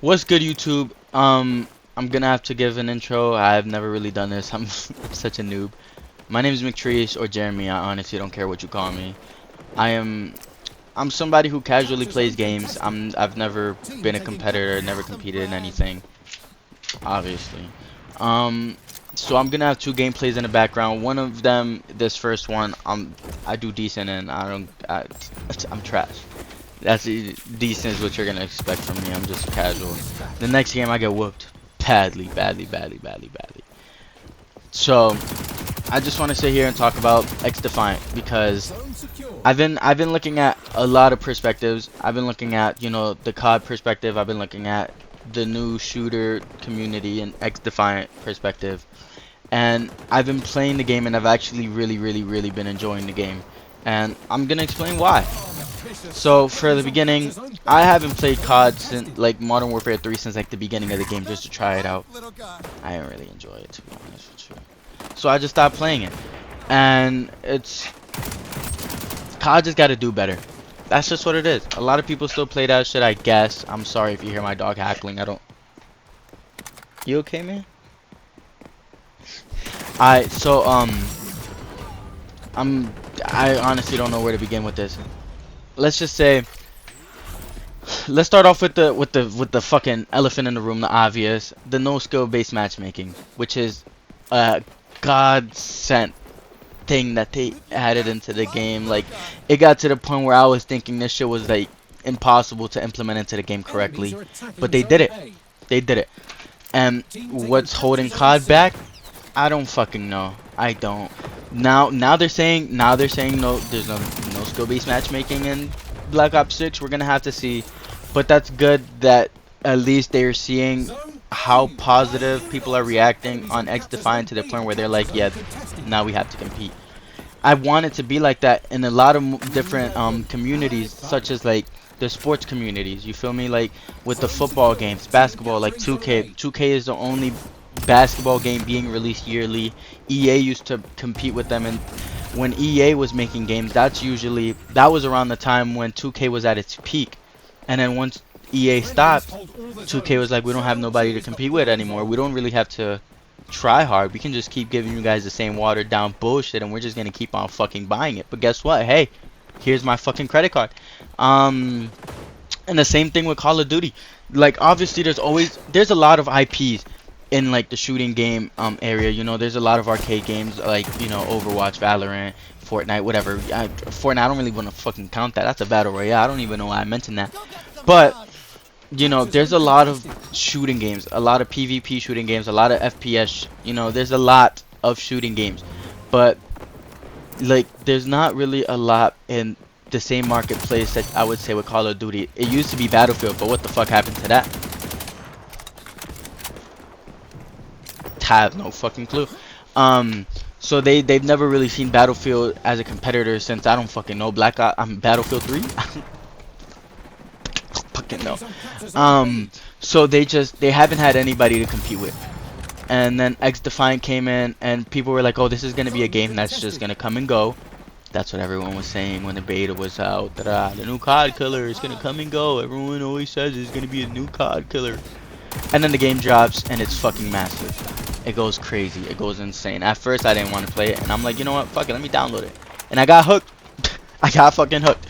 What's good, YouTube? I'm gonna have to give an intro. I've never really done this. I'm such a noob. My name is McTrees or Jeremy. I honestly don't care what you call me. I am I'm somebody who casually plays games. I've never been a competitor, never competed in anything, obviously. Um, so I'm gonna have two gameplays in the background. One of them, this first one, I do decent and I'm trash. That's decent is what you're gonna expect from me. I'm just casual. The next game I get whooped badly, badly, badly, badly, badly. So I just want to sit here and talk about Xdefiant because I've been looking at a lot of perspectives. I've been looking at the COD perspective. I've been looking at the new shooter community and Xdefiant perspective. And I've been playing the game and I've actually really been enjoying the game. And I'm gonna explain why. So for the beginning, I haven't played COD since like Modern Warfare 3 since like the beginning of the game just to try it out. I didn't really enjoy it, to be honest with you. So I just stopped playing it. And COD just gotta do better. That's just what it is. A lot of people still play that shit, I guess. I'm sorry if you hear my dog hackling. I don't. You okay, man? Alright, so I honestly don't know where to begin with this. Let's just say, let's start off with the fucking elephant in the room, the obvious, the no skill based matchmaking, which is a godsend thing that they added into the game. Like, it got to the point where I was thinking this shit was like impossible to implement into the game correctly, but they did it. They did it. And what's holding COD back? I don't fucking know. I don't. Now they're saying no, there's no skill based matchmaking in Black Ops 6. We're gonna have to see, but that's good that at least they're seeing how positive people are reacting on Xdefiant to the point where they're like, yeah, now we have to compete. I want it to be like that in a lot of different communities, such as like the sports communities. You feel me? Like with the football games, basketball, like 2K. 2K is the only basketball game being released yearly. EA used to compete with them, and when EA was making games, that was around the time when 2K was at its peak. And then once EA stopped, 2K was like, we don't have nobody to compete with anymore. We don't really have to try hard. We can just keep giving you guys the same watered down bullshit, and we're just gonna keep on fucking buying it. But guess what? Hey, here's my fucking credit card. And the same thing with Call of Duty. Like, obviously there's a lot of IPs in like the shooting game area. There's a lot of arcade games like Overwatch, Valorant, Fortnite, whatever. Fortnite, I don't really want to fucking count that. That's a battle royale. I don't even know why I mentioned that. But there's a lot of shooting games, a lot of PvP shooting games, a lot of FPS. There's a lot of shooting games, but like there's not really a lot in the same marketplace that I would say with Call of Duty. It used to be Battlefield, but what the fuck happened to that? Have no fucking clue. So they've never really seen Battlefield as a competitor since, I don't fucking know, Battlefield 3. Fucking no. So they haven't had anybody to compete with. And then Xdefiant came in, and people were like, oh, this is gonna be a game that's just gonna come and go. That's what everyone was saying when the beta was out. The new COD killer is gonna come and go. Everyone always says it's gonna be a new COD killer. And then the game drops, and it's fucking massive. It goes crazy. It goes insane. At first, I didn't want to play it, and I'm like, you know what? Fuck it. Let me download it. And I got hooked. I got fucking hooked.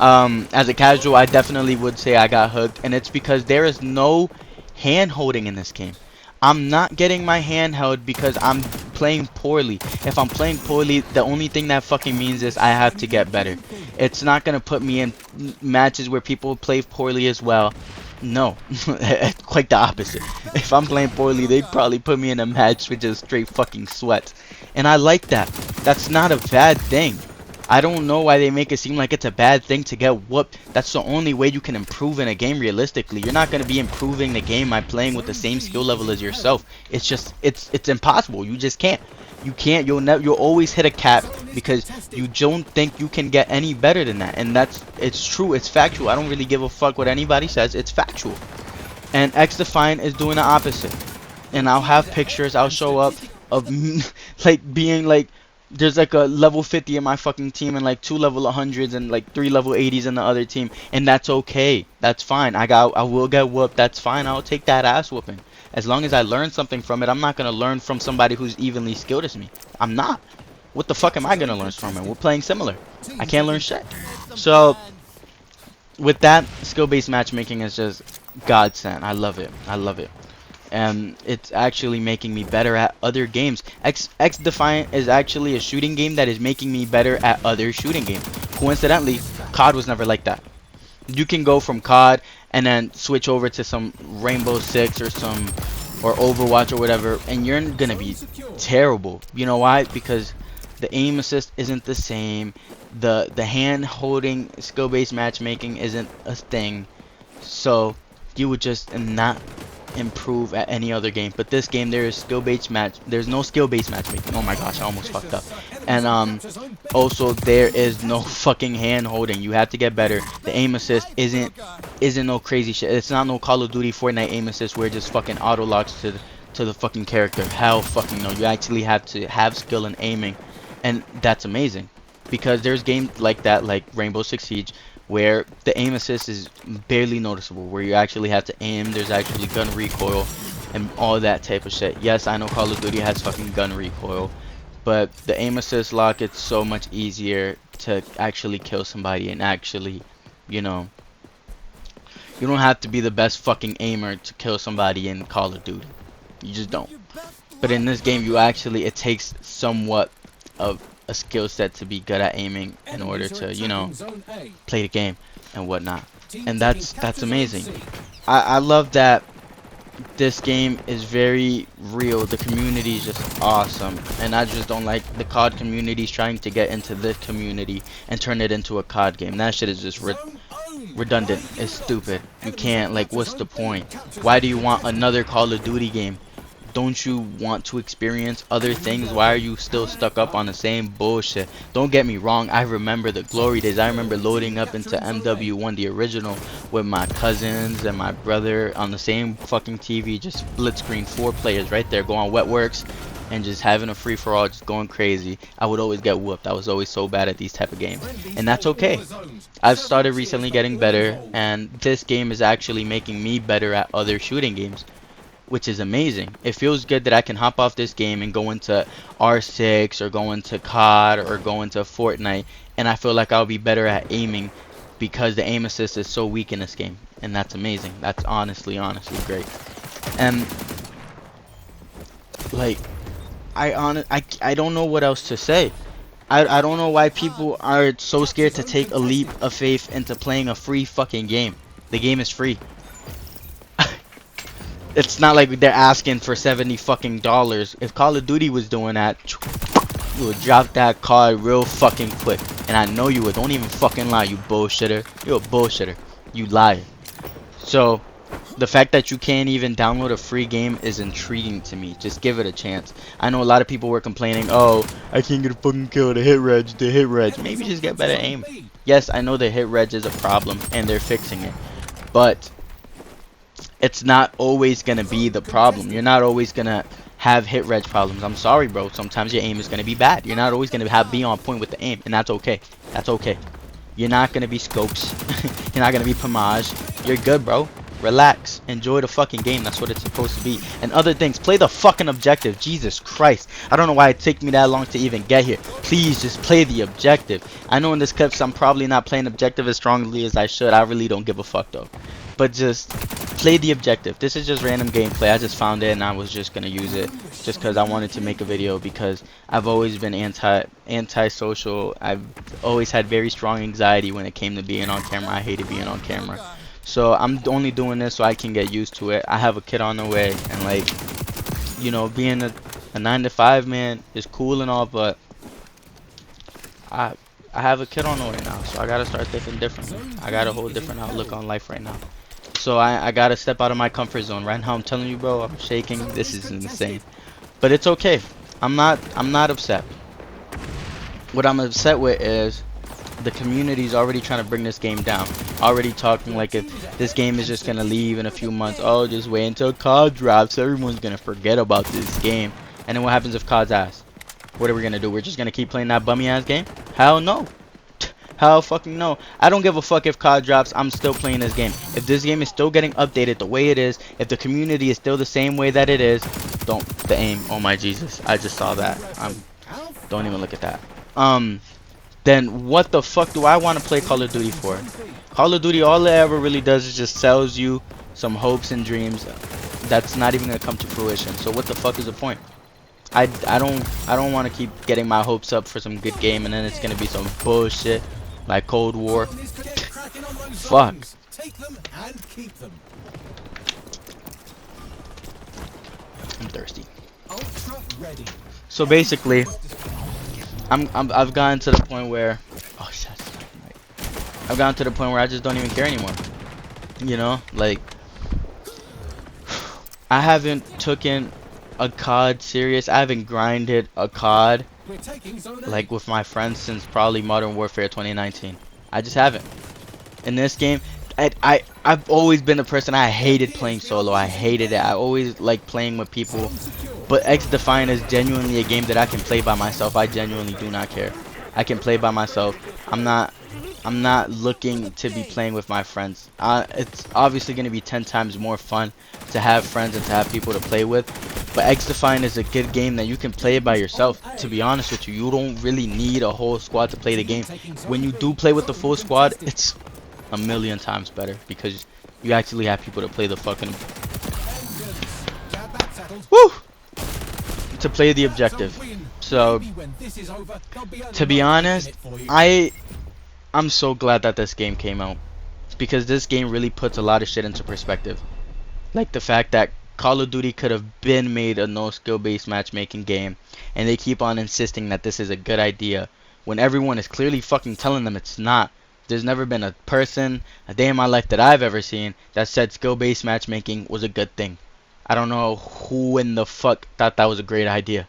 As a casual, I definitely would say I got hooked, and it's because there is no hand holding in this game. I'm not getting my hand held because I'm playing poorly. If I'm playing poorly, the only thing that fucking means is I have to get better. It's not gonna put me in matches where people play poorly as well. No, quite the opposite. If I'm playing poorly, they'd probably put me in a match with just straight fucking sweats. And I like that. That's not a bad thing. I don't know why they make it seem like it's a bad thing to get whooped. That's the only way you can improve in a game realistically. You're not going to be improving the game by playing with the same skill level as yourself. It's just, it's impossible. You just can't. You can't. You'll always hit a cap because you don't think you can get any better than that. And it's true. It's factual. I don't really give a fuck what anybody says. It's factual. And Xdefiant is doing the opposite. And I'll have pictures. I'll show up of like being like There's like a level 50 in my fucking team and like 2 level 100s and like 3 level 80s in the other team, and that's okay. That's fine. I will get whooped. That's fine. I'll take that ass whooping. As long as I learn something from it. I'm not gonna learn from somebody who's evenly skilled as me. I'm not. What the fuck am I gonna learn from it? We're playing similar. I can't learn shit. So with that, skill-based matchmaking is just godsend. I love it. I love it. And it's actually making me better at other games. Xdefiant is actually a shooting game that is making me better at other shooting games. Coincidentally, COD was never like that. You can go from COD and then switch over to some Rainbow Six or Overwatch or whatever, and you're gonna be terrible. You know why? Because the aim assist isn't the same. The hand holding skill-based matchmaking isn't a thing. So you would just not improve at any other game. But this game, there is there's no skill-based matchmaking. Oh my gosh, I almost fucked up. And also there is no fucking hand holding. You have to get better. The aim assist isn't no crazy shit. It's not no Call of Duty Fortnite aim assist where it just fucking auto locks to the fucking character. Hell fucking no. You actually have to have skill in aiming, and that's amazing. Because there's games like that, like Rainbow Six Siege, where the aim assist is barely noticeable, where you actually have to aim, there's actually gun recoil, and all that type of shit. Yes, I know Call of Duty has fucking gun recoil, but the aim assist lock, it's so much easier to actually kill somebody, and actually, you know, you don't have to be the best fucking aimer to kill somebody in Call of Duty. You just don't. But in this game, it takes somewhat of a skill set to be good at aiming in order to, you know, play the game and whatnot. And that's amazing. I love that this game is very real. The community is just awesome, and I just don't like the COD communities trying to get into this community and turn it into a COD game. That shit is just redundant. It's stupid. You can't, like, what's the point? Why do you want another Call of Duty game? Don't you want to experience other things? Why are you still stuck up on the same bullshit? Don't get me wrong, I remember the glory days. I remember loading up into MW1, the original, with my cousins and my brother on the same fucking TV, just split screen, 4 players right there, go on Wetworks and just having a free-for-all, just going crazy. I would always get whooped. I was always so bad at these type of games, and that's okay. I've started recently getting better, and this game is actually making me better at other shooting games, which is amazing. It feels good that I can hop off this game and go into R6 or go into COD or go into Fortnite, and I feel like I'll be better at aiming because the aim assist is so weak in this game, and that's amazing. That's honestly great. And like, I don't know what else to say. I don't know why people are so scared to take a leap of faith into playing a free fucking game. The game is free. It's not like they're asking for $70 fucking dollars. If Call of Duty was doing that, you would drop that card real fucking quick. And I know you would. Don't even fucking lie, you bullshitter. You're a bullshitter. You liar. So, the fact that you can't even download a free game is intriguing to me. Just give it a chance. I know a lot of people were complaining, oh, I can't get a fucking kill, the hit reg. Maybe just get better aim. Yes, I know the hit reg is a problem, and they're fixing it. But it's not always gonna be the problem. You're not always gonna have hit reg problems. I'm sorry, bro. Sometimes your aim is gonna be bad. You're not always gonna be on point with the aim, and that's okay. That's okay. You're not gonna be scopes. You're not gonna be Pomage. You're good, bro. Relax. Enjoy the fucking game. That's what it's supposed to be. And other things, play the fucking objective. Jesus Christ. I don't know why it took me that long to even get here. Please just play the objective. I know in this clips I'm probably not playing objective as strongly as I should. I really don't give a fuck though. But just play the objective. This is just random gameplay. I just found it and I was just gonna use it just because I wanted to make a video, because I've always been anti-social. I've always had very strong anxiety when it came to being on camera. I hated being on camera. So I'm only doing this so I can get used to it. I have a kid on the way, and like, you know, being a 9-to-5 man is cool and all, but I have a kid on the way now, so I gotta start thinking differently. I got a whole different outlook on life right now. So I gotta step out of my comfort zone. Right now I'm telling you, bro, I'm shaking. This is insane. But it's okay. I'm not upset. What I'm upset with is the community's already trying to bring this game down. Already talking like if this game is just gonna leave in a few months. Oh, just wait until COD drops. Everyone's gonna forget about this game. And then what happens if COD's ass? What are we gonna do? We're just gonna keep playing that bummy ass game? Hell no. Hell fucking no. I don't give a fuck if COD drops. I'm still playing this game. If this game is still getting updated the way it is, if the community is still the same way that it is, don't the aim. Oh my Jesus. I just saw that. Don't even look at that. Then what the fuck do I want to play Call of Duty for? Call of Duty, all it ever really does is just sells you some hopes and dreams that's not even gonna come to fruition. So what the fuck is the point? I don't want to keep getting my hopes up for some good game and then it's gonna be some bullshit like Cold War. Fuck. I'm thirsty. So basically, I've gotten to the point where I've gotten to the point where I just don't even care anymore. You know, like I haven't taken a COD serious. I haven't grinded a COD like with my friends since probably Modern Warfare 2019. I just haven't. In this game, I've always been a person. I hated playing solo. I hated it. I always like playing with people. But Xdefiant is genuinely a game that I can play by myself. I genuinely do not care. I can play by myself. I'm not looking to be playing with my friends. It's obviously going to be 10 times more fun to have friends and to have people to play with. But Xdefiant is a good game that you can play by yourself. To be honest with you, you don't really need a whole squad to play the game. When you do play with the full squad, it's a million times better because you actually have people to play the fucking to play the objective. So to be honest, I'm so glad that this game came out because this game really puts a lot of shit into perspective. Like the fact that Call of Duty could have been made a no skill based matchmaking game and they keep on insisting that this is a good idea when everyone is clearly fucking telling them it's not. There's never been a person a day in my life that I've ever seen that said skill based matchmaking was a good thing. I don't know who in the fuck thought that was a great idea.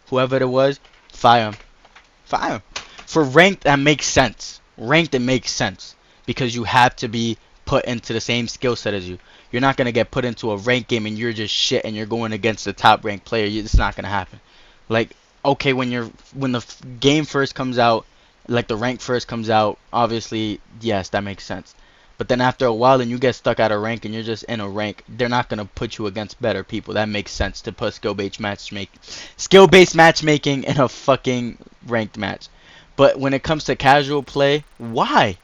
Whoever it was, fire him. Fire him. For ranked, that makes sense. Ranked, it makes sense because you have to be put into the same skill set as you. You're not gonna get put into a ranked game and you're just shit and you're going against the top ranked player. It's not gonna happen. Like, okay, when the game first comes out, like the rank first comes out, obviously yes, that makes sense. But then after a while and you get stuck at a rank and you're just in a rank, they're not gonna put you against better people. That makes sense to put skill based matchmaking in a fucking ranked match. But when it comes to casual play, why?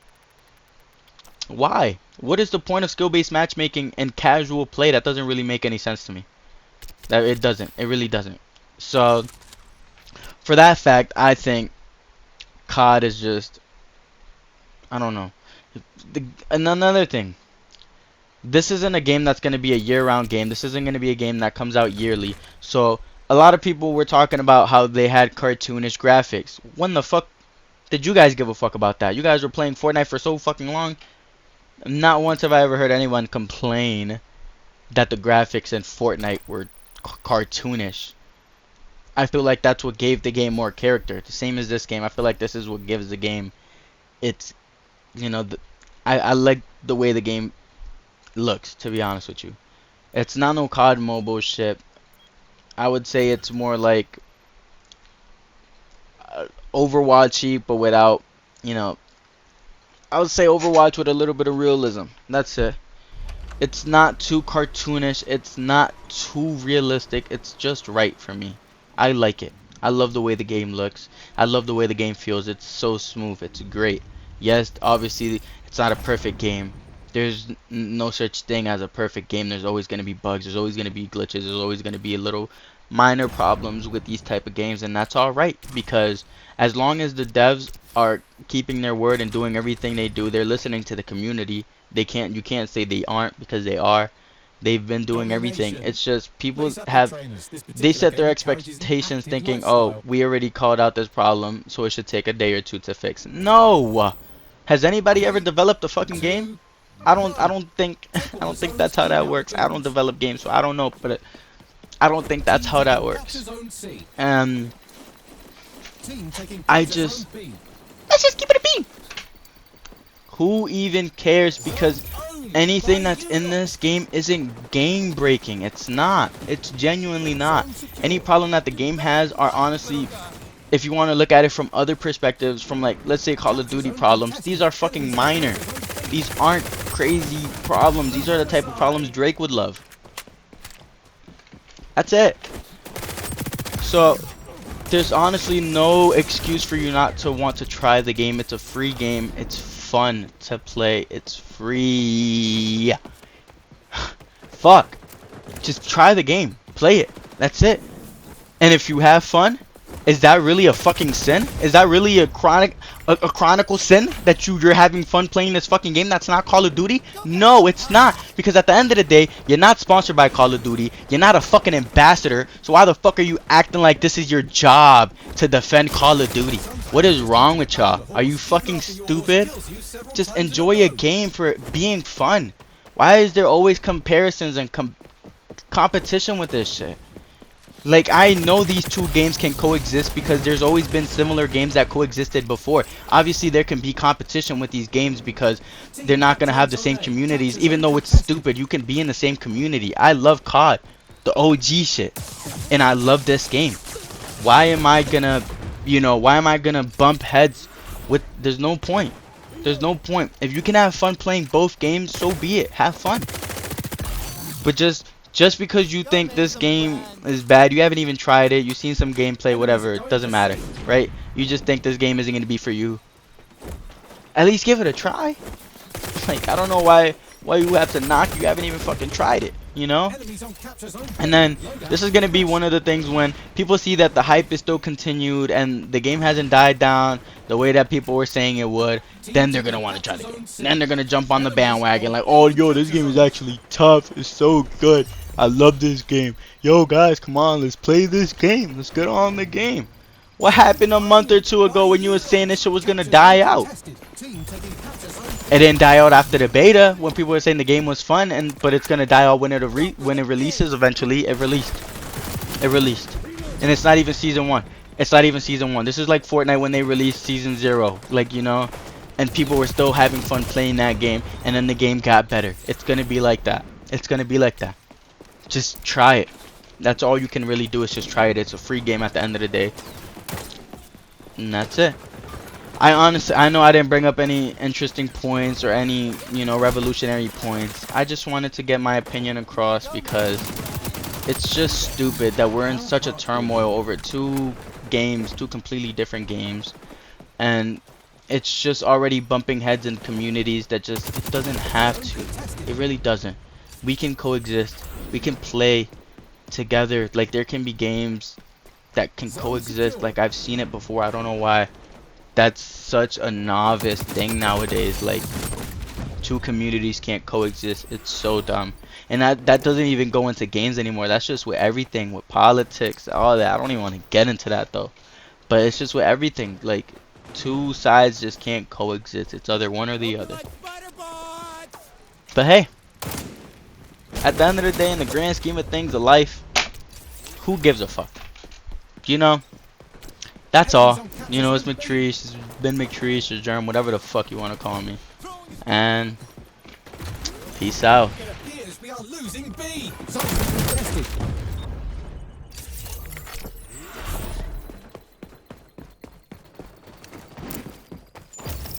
Why? What is the point of skill based matchmaking in casual play? That doesn't really make any sense to me. That it doesn't. It really doesn't. So for that fact, I think COD is just, I don't know. And another thing, this isn't a game that's going to be a year-round game. This isn't going to be a game that comes out yearly. So a lot of people were talking about how they had cartoonish graphics. When the fuck did you guys give a fuck about that? You guys were playing Fortnite for so fucking long. Not once have I ever heard anyone complain that the graphics in Fortnite were cartoonish. I feel like that's what gave the game more character. The same as this game. I feel like this is what gives the game its, you know, I like the way the game looks, to be honest with you. It's not no COD mobile shit. I would say it's more like Overwatchy, but without, you know, I would say Overwatch with a little bit of realism. That's it. It's not too cartoonish. It's not too realistic. It's just right for me. I like it. I love the way the game looks. I love the way the game feels. It's so smooth. It's great. Yes, obviously, it's not a perfect game. There's no such thing as a perfect game. There's always going to be bugs. There's always going to be glitches. There's always going to be little minor problems with these type of games, and that's all right because as long as the devs are keeping their word and doing everything they do, they're listening to the community. You can't say they aren't because they are. They've been doing everything. It's just people they set their expectations thinking, oh, we already called out this problem, so it should take a day or two to fix. No! Has anybody ever developed a fucking game? I don't think that's how that works. I don't develop games, so I don't know, but I don't think that's how that works. Let's just keep it a B. Who even cares? Because anything that's in this game isn't game breaking. It's not. It's genuinely not. Any problem that the game has are honestly if you want to look at it from other perspectives, from like, let's say Call of Duty problems, these are fucking minor. These aren't crazy problems. These are the type of problems Drake would love. That's it. So there's honestly no excuse for you not to want to try the game. It's a free game. It's fun to play. It's free. Fuck. Just try the game. Play it. That's it. And if you have fun, is that really a fucking sin? Is that really a chronicle sin that you're having fun playing this fucking game that's not Call of Duty? No, it's not. Because at the end of the day, you're not sponsored by Call of Duty. You're not a fucking ambassador. So why the fuck are you acting like this is your job to defend Call of Duty? What is wrong with y'all? Are you fucking stupid? Just enjoy a game for it being fun. Why is there always comparisons and competition with this shit? Like, I know these two games can coexist because there's always been similar games that coexisted before. Obviously, there can be competition with these games because they're not going to have the same communities. Even though it's stupid, you can be in the same community. I love COD, the OG shit. And I love this game. Why am I going to, why am I going to bump heads with, there's no point. There's no point. If you can have fun playing both games, so be it. Have fun. But just because you think this game is bad, you haven't even tried it, you've seen some gameplay, whatever, it doesn't matter, right? You just think this game isn't going to be for you. At least give it a try. Like, I don't know why you have to knock, you haven't even fucking tried it, you know? And then, this is going to be one of the things when people see that the hype is still continued and the game hasn't died down the way that people were saying it would, then they're going to want to try the game. And then they're going to jump on the bandwagon like, oh, yo, this game is actually tough, it's so good. I love this game. Yo, guys, come on, let's play this game. Let's get on the game. What happened a month or two ago when you were saying this shit was gonna die out? It didn't die out after the beta when people were saying the game was fun, but it's gonna die out when it releases eventually. It released, and it's not even season 1. It's not even season 1. This is like Fortnite when they released season 0, like, and people were still having fun playing that game, and then the game got better. It's gonna be like that. It's gonna be like that. Just try it. That's all you can really do is just try it. It's a free game at the end of the day. And that's it. I know I didn't bring up any interesting points or any, revolutionary points. I just wanted to get my opinion across because it's just stupid that we're in such a turmoil over two completely different games. And it's just already bumping heads in communities that it doesn't have to. It really doesn't. We can coexist. We can play together. Like, there can be games that can coexist. Like, I've seen it before. I don't know why that's such a novice thing nowadays. Like, two communities can't coexist. It's so dumb. And that doesn't even go into games anymore. That's just with everything, with politics, all that. I don't even want to get into that though. But it's just with everything. Like, two sides just can't coexist. It's either one or the other. But hey, at the end of the day, in the grand scheme of things of life, who gives a fuck? That's all. It's McTreesh. It's been McTreesh or Germ, whatever the fuck you want to call me. And peace out.